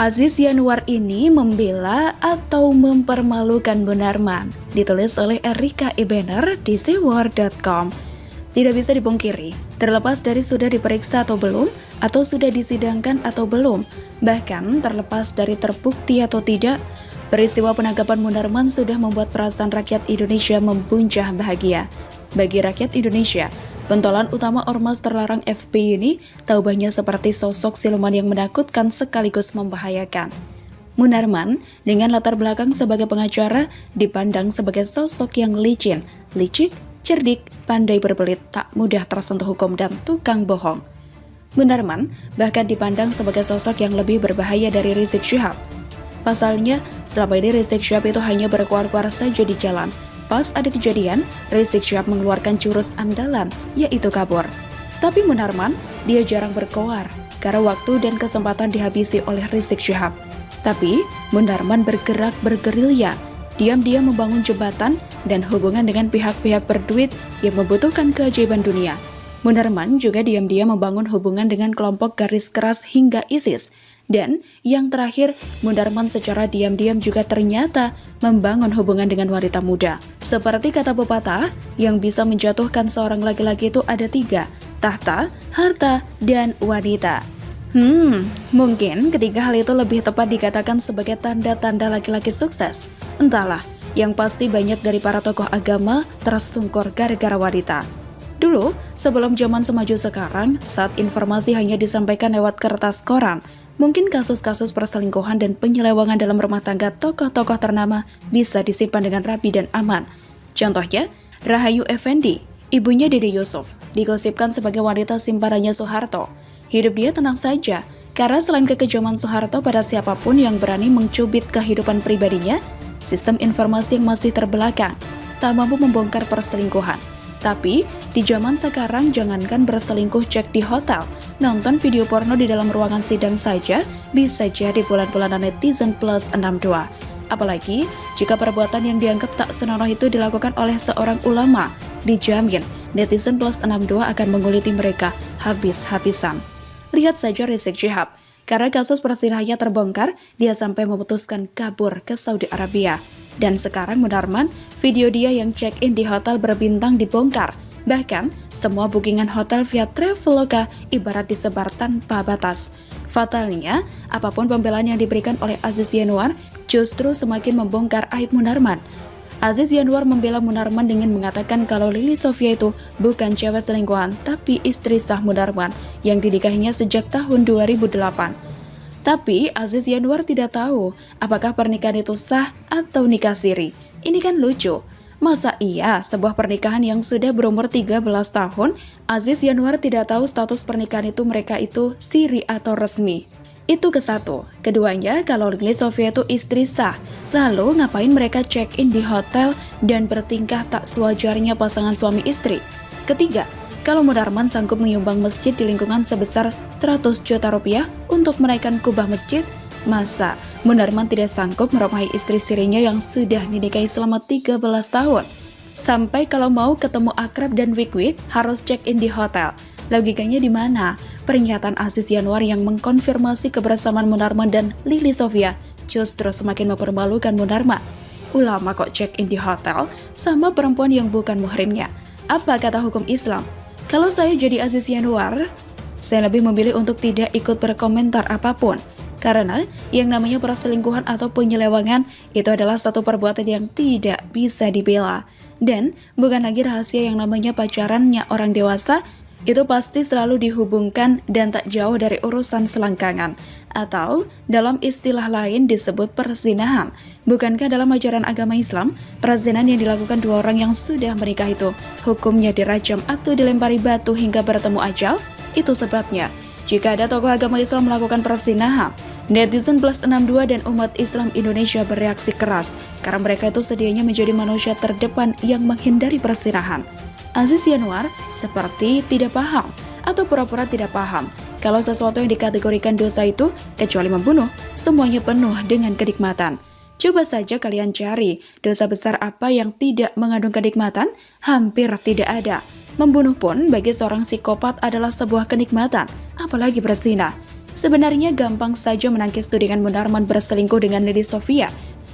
Aziz Yanuar ini membela atau mempermalukan Munarman, ditulis oleh Erika Ibener di Sewar.com. Tidak bisa dipungkiri, terlepas dari sudah diperiksa atau belum, atau sudah disidangkan atau belum, bahkan terlepas dari terbukti atau tidak, peristiwa penangkapan Munarman sudah membuat perasaan rakyat Indonesia membuncah bahagia. Bagi rakyat Indonesia, pentolan utama ormas terlarang FPI ini taubahnya seperti sosok siluman yang menakutkan sekaligus membahayakan. Munarman dengan latar belakang sebagai pengacara dipandang sebagai sosok yang licin, licik, cerdik, pandai berbelit, tak mudah tersentuh hukum dan tukang bohong. Munarman bahkan dipandang sebagai sosok yang lebih berbahaya dari Rizik Syihab. Pasalnya, selama ini Rizik Syihab itu hanya berkuar-kuar saja di jalan. Pas ada kejadian, Rizik Syihab mengeluarkan jurus andalan, yaitu kabur. Tapi Munarman, dia jarang berkoar, karena waktu dan kesempatan dihabisi oleh Rizik Syihab. Tapi, Munarman bergerak bergerilya, diam-diam membangun jembatan dan hubungan dengan pihak-pihak berduit yang membutuhkan keajaiban dunia. Munarman juga diam-diam membangun hubungan dengan kelompok garis keras hingga ISIS. Dan yang terakhir, Munarman secara diam-diam juga ternyata membangun hubungan dengan wanita muda. Seperti kata pepatah, yang bisa menjatuhkan seorang laki-laki itu ada 3, tahta, harta, dan wanita. Mungkin ketiga hal itu lebih tepat dikatakan sebagai tanda-tanda laki-laki sukses. Entahlah, yang pasti banyak dari para tokoh agama tersungkur gara-gara wanita. Dulu, sebelum zaman semaju sekarang, saat informasi hanya disampaikan lewat kertas koran, mungkin kasus-kasus perselingkuhan dan penyelewangan dalam rumah tangga tokoh-tokoh ternama bisa disimpan dengan rapi dan aman. Contohnya, Rahayu Effendi, ibunya Dede Yusuf, digosipkan sebagai wanita simpanannya Soeharto. Hidup dia tenang saja, karena selain kekejaman Soeharto pada siapapun yang berani mencubit kehidupan pribadinya, sistem informasi yang masih terbelakang tak mampu membongkar perselingkuhan. Tapi, di zaman sekarang jangankan berselingkuh cek di hotel, nonton video porno di dalam ruangan sidang saja bisa jadi bulan-bulanan netizen plus 62. Apalagi, jika perbuatan yang dianggap tak senonoh itu dilakukan oleh seorang ulama, dijamin netizen plus 62 akan menguliti mereka habis-habisan. Lihat saja Rizik Syihab, karena kasus persinahannya terbongkar, dia sampai memutuskan kabur ke Saudi Arabia. Dan sekarang Munarman, video dia yang check-in di hotel berbintang dibongkar. Bahkan, semua bookingan hotel via Traveloka ibarat disebar tanpa batas. Fatalnya, apapun pembelaan yang diberikan oleh Aziz Yanuar justru semakin membongkar aib Munarman. Aziz Yanuar membela Munarman dengan mengatakan kalau Lili Sofia itu bukan cewek selingkuhan, tapi istri sah Munarman yang dinikahinya sejak tahun 2008. Tapi Aziz Yanuar tidak tahu apakah pernikahan itu sah atau nikah siri. Ini kan lucu. Masa iya sebuah pernikahan yang sudah berumur 13 tahun, Aziz Yanuar tidak tahu status pernikahan itu mereka itu siri atau resmi? Itu ke satu. Keduanya, kalau Lili Sofia itu istri sah, lalu ngapain mereka check-in di hotel dan bertingkah tak sewajarnya pasangan suami istri? Ketiga, kalau Munarman sanggup menyumbang masjid di lingkungan sebesar 100 juta rupiah untuk menaikkan kubah masjid, masa Munarman tidak sanggup meromahi istri sirinya yang sudah dinikahi selama 13 tahun? Sampai kalau mau ketemu akrab dan wik-wik harus check-in di hotel. Logikanya di mana? Pernyataan Aziz Yanuar yang mengkonfirmasi kebersamaan Munarman dan Lili Sofia justru semakin mempermalukan Munarman. Ulama kok check-in di hotel sama perempuan yang bukan muhrimnya. Apa kata hukum Islam? Kalau saya jadi Aziz Yanuar, saya lebih memilih untuk tidak ikut berkomentar apapun. Karena yang namanya perselingkuhan atau penyelewangan itu adalah satu perbuatan yang tidak bisa dibela. Dan bukan lagi rahasia yang namanya pacarannya orang dewasa, itu pasti selalu dihubungkan dan tak jauh dari urusan selangkangan. Atau dalam istilah lain disebut perzinahan. Bukankah dalam ajaran agama Islam, perzinahan yang dilakukan dua orang yang sudah menikah itu hukumnya dirajam atau dilempari batu hingga bertemu ajal? Itu sebabnya, jika ada tokoh agama Islam melakukan perzinahan, netizen plus 62 dan umat Islam Indonesia bereaksi keras karena mereka itu sedianya menjadi manusia terdepan yang menghindari perzinahan. Aziz Yanuar seperti tidak paham atau pura-pura tidak paham kalau sesuatu yang dikategorikan dosa itu, kecuali membunuh, semuanya penuh dengan kenikmatan. Coba saja kalian cari dosa besar apa yang tidak mengandung kenikmatan, hampir tidak ada. Membunuh pun bagi seorang psikopat adalah sebuah kenikmatan, apalagi berzina. sebenarnya gampang saja menangkis tudingan Munarman berselingkuh dengan Lili Sofia.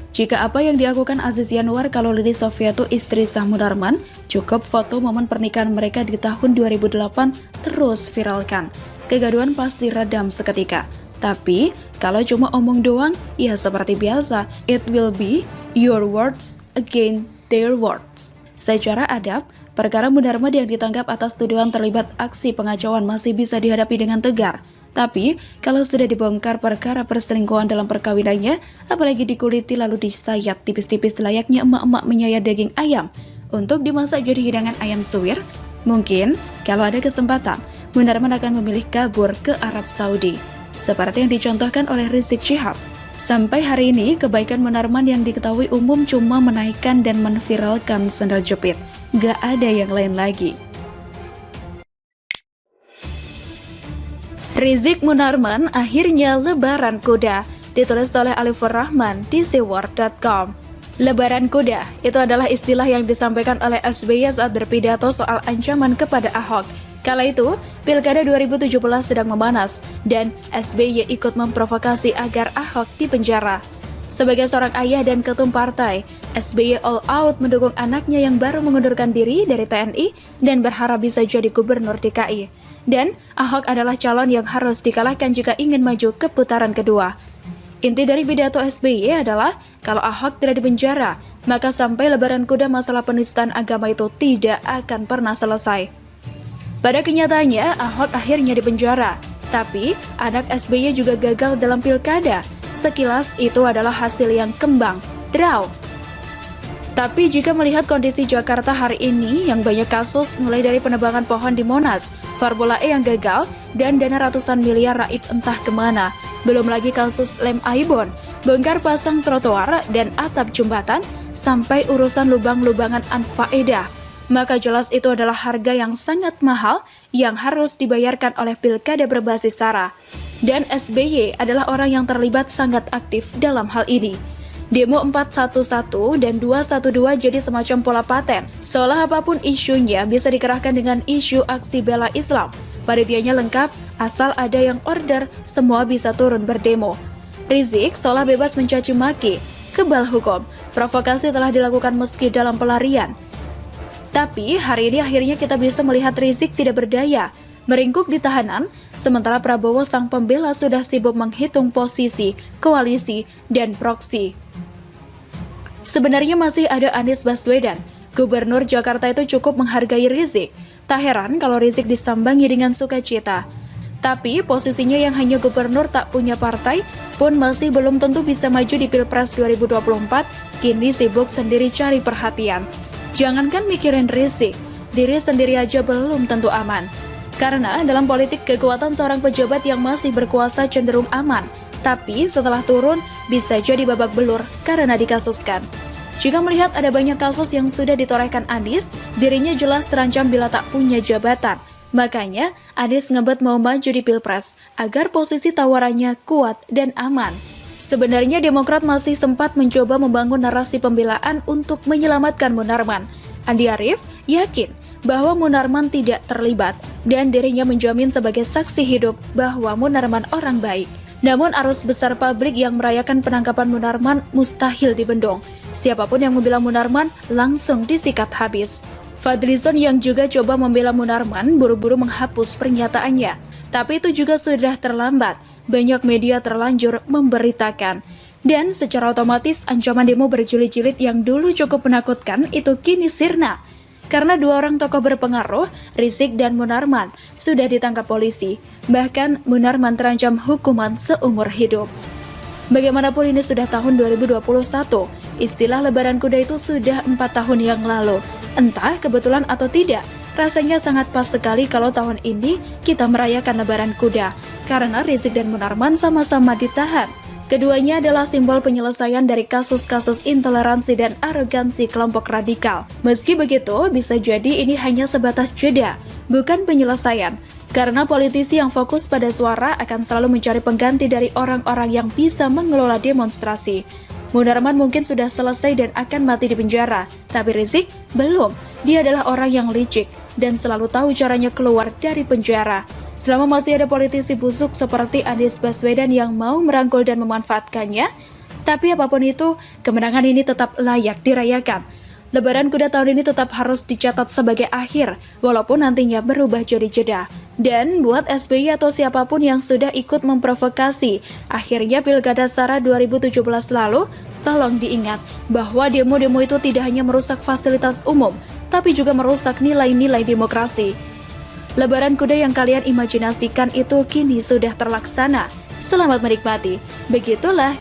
Jika apa yang dilakukan Aziz Yanwar kalau Lili Sofia itu istri sah Munarman, cukup foto momen pernikahan mereka di tahun 2008 terus viralkan. Kegaduhan pasti redam seketika. Tapi, kalau cuma omong doang, ya seperti biasa, it will be your words against their words. Secara adab, perkara Munarman yang ditangkap atas tuduhan terlibat aksi pengacauan masih bisa dihadapi dengan tegar. Tapi, kalau sudah dibongkar perkara perselingkuhan dalam perkawinannya, apalagi dikuliti lalu disayat tipis-tipis layaknya emak-emak menyayat daging ayam, untuk dimasak jadi hidangan ayam suwir, mungkin kalau ada kesempatan, Munarman akan memilih kabur ke Arab Saudi. Seperti yang dicontohkan oleh Rizik Syihab. Sampai hari ini, kebaikan Munarman yang diketahui umum cuma menaikkan dan menviralkan sandal jepit. Gak ada yang lain lagi. Rizik Munarman akhirnya lebaran kuda, ditulis oleh Alifur Rahman di SeaWorld.com. Lebaran kuda, itu adalah istilah yang disampaikan oleh SBY saat berpidato soal ancaman kepada Ahok. Kala itu, Pilkada 2017 sedang memanas, dan SBY ikut memprovokasi agar Ahok dipenjara. Sebagai seorang ayah dan ketum partai, SBY all out mendukung anaknya yang baru mengundurkan diri dari TNI dan berharap bisa jadi gubernur DKI. Dan Ahok adalah calon yang harus dikalahkan jika ingin maju ke putaran kedua. Inti dari pidato SBY adalah, kalau Ahok tidak dipenjara, maka sampai lebaran kuda masalah penistaan agama itu tidak akan pernah selesai. Pada kenyataannya, Ahok akhirnya dipenjara. Tapi, anak SBY juga gagal dalam pilkada. Sekilas, itu adalah hasil yang kembang, draw. Tapi jika melihat kondisi Jakarta hari ini, yang banyak kasus mulai dari penebangan pohon di Monas, Formula E yang gagal, dan dana ratusan miliar raib entah kemana. Belum lagi kasus lem Aibon, bongkar pasang trotoar dan atap jembatan, sampai urusan lubang-lubangan anfaedah. Maka jelas itu adalah harga yang sangat mahal yang harus dibayarkan oleh pilkada berbasis SARA. Dan SBY adalah orang yang terlibat sangat aktif dalam hal ini. Demo 411 dan 212 jadi semacam pola paten. Seolah apapun isunya bisa dikerahkan dengan isu aksi bela Islam. Panitianya lengkap, asal ada yang order, semua bisa turun berdemo. Rizik seolah bebas mencaci maki, kebal hukum. Provokasi telah dilakukan meski dalam pelarian. Tapi hari ini akhirnya kita bisa melihat Rizik tidak berdaya, meringkuk di tahanan, sementara Prabowo sang pembela sudah sibuk menghitung posisi, koalisi, dan proksi. Sebenarnya masih ada Anies Baswedan, Gubernur Jakarta itu cukup menghargai Rizik. Tak heran kalau Rizik disambangi dengan sukacita. Tapi posisinya yang hanya gubernur tak punya partai pun masih belum tentu bisa maju di Pilpres 2024, kini sibuk sendiri cari perhatian. Jangankan mikirin Rizik, diri sendiri aja belum tentu aman. Karena dalam politik kekuatan seorang pejabat yang masih berkuasa cenderung aman, tapi setelah turun bisa jadi babak belur karena dikasuskan. Jika melihat ada banyak kasus yang sudah ditorehkan Anies, dirinya jelas terancam bila tak punya jabatan. Makanya Anies ngebet mau maju di Pilpres agar posisi tawarannya kuat dan aman. Sebenarnya Demokrat masih sempat mencoba membangun narasi pembelaan untuk menyelamatkan Munarman. Andi Arief yakin bahwa Munarman tidak terlibat dan dirinya menjamin sebagai saksi hidup bahwa Munarman orang baik. Namun arus besar publik yang merayakan penangkapan Munarman mustahil dibendung. Siapapun yang membela Munarman langsung disikat habis. Fadlizon yang juga coba membela Munarman buru-buru menghapus pernyataannya. Tapi itu juga sudah terlambat. Banyak media terlanjur memberitakan. Dan secara otomatis ancaman demo berjilid-jilid yang dulu cukup menakutkan itu kini sirna. Karena dua orang tokoh berpengaruh, Rizik dan Munarman, sudah ditangkap polisi. Bahkan Munarman terancam hukuman seumur hidup. Bagaimanapun ini sudah tahun 2021, istilah lebaran kuda itu sudah 4 tahun yang lalu. Entah kebetulan atau tidak, rasanya sangat pas sekali kalau tahun ini kita merayakan lebaran kuda. Karena Rizik dan Munarman sama-sama ditahan. Keduanya adalah simbol penyelesaian dari kasus-kasus intoleransi dan arogansi kelompok radikal. Meski begitu, bisa jadi ini hanya sebatas jeda, bukan penyelesaian. Karena politisi yang fokus pada suara akan selalu mencari pengganti dari orang-orang yang bisa mengelola demonstrasi. Munarman mungkin sudah selesai dan akan mati di penjara, tapi Rizik belum. Dia adalah orang yang licik dan selalu tahu caranya keluar dari penjara. Selama masih ada politisi busuk seperti Anies Baswedan yang mau merangkul dan memanfaatkannya, tapi apapun itu, kemenangan ini tetap layak dirayakan. Lebaran kuda tahun ini tetap harus dicatat sebagai akhir, walaupun nantinya berubah jadi jeda. Dan buat SBY atau siapapun yang sudah ikut memprovokasi akhirnya Pilkada Sara 2017 lalu, tolong diingat bahwa demo-demo itu tidak hanya merusak fasilitas umum, tapi juga merusak nilai-nilai demokrasi. Lebaran kuda yang kalian imajinasikan itu kini sudah terlaksana. Selamat menikmati. Begitulah